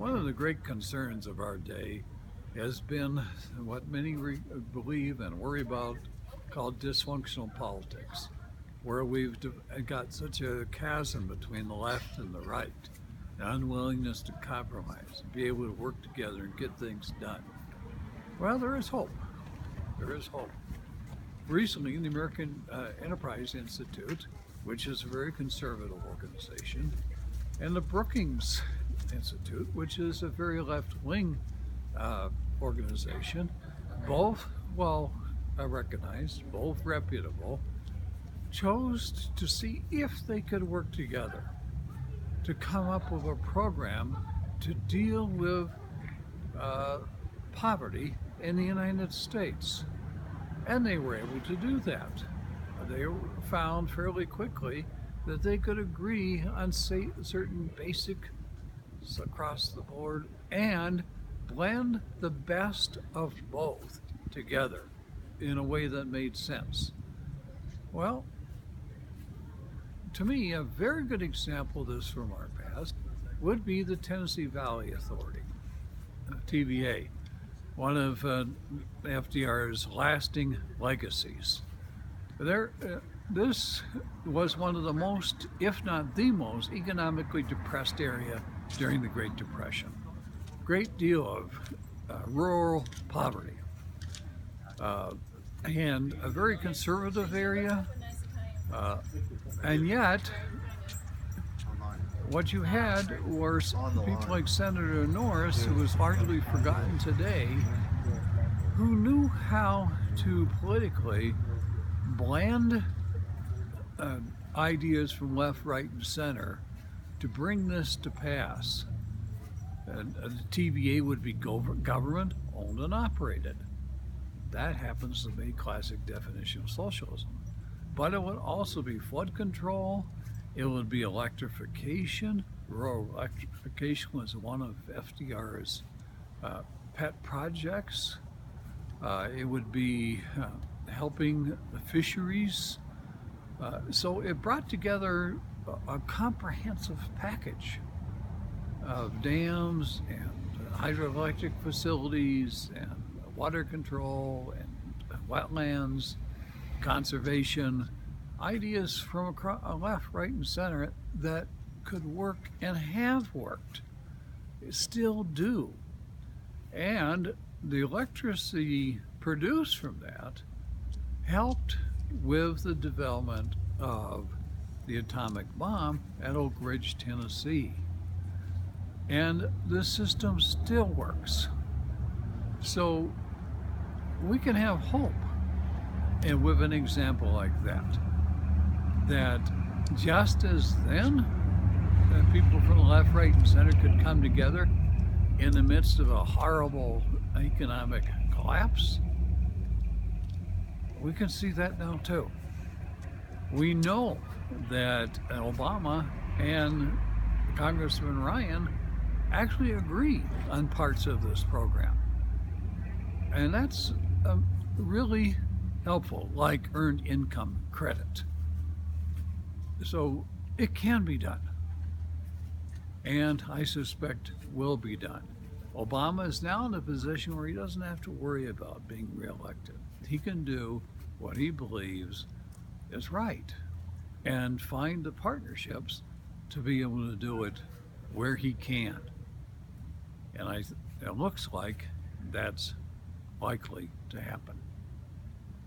One of the great concerns of our day has been what many believe and worry about called dysfunctional politics, where we've got such a chasm between the left and the right, an unwillingness to compromise and be able to work together and get things done. Well, there is hope. There is hope. Recently, the American Enterprise Institute, which is a very conservative organization, and the Brookings Institute, which is a very left-wing organization, both well recognized, both reputable, chose to see if they could work together to come up with a program to deal with poverty in the United States. And they were able to do that. They found fairly quickly that they could agree on certain basics across the board and blend the best of both together in a way that made sense. Well, to me, a very good example of this from our past would be the Tennessee Valley Authority, TVA, one of FDR's lasting legacies. This was one of the most, if not the most, economically depressed area during the Great Depression. Great deal of rural poverty, and a very conservative area, and yet what you had were people like Senator Norris, who is largely forgotten today, who knew how to politically blend ideas from left, right, and center to bring this to pass. The TVA would be government owned and operated. That happens to be a classic definition of socialism. But it would also be flood control. It would be electrification. Rural electrification was one of FDR's pet projects. It would be helping the fisheries. So it brought together a comprehensive package of dams and hydroelectric facilities and water control and wetlands, conservation, ideas from across left, right, and center that could work and have worked, still do. And the electricity produced from that helped with the development of the atomic bomb at Oak Ridge, Tennessee. And the system still works. So we can have hope. And with an example like that just as then, people from the left, right, and center could come together in the midst of a horrible economic collapse, we can see that now too. We know that Obama and Congressman Ryan actually agree on parts of this program. And that's really helpful, like earned income credit. So it can be done. And I suspect will be done. Obama is now in a position where he doesn't have to worry about being reelected. He can do what he believes is right and find the partnerships to be able to do it where he can. And it looks like that's likely to happen.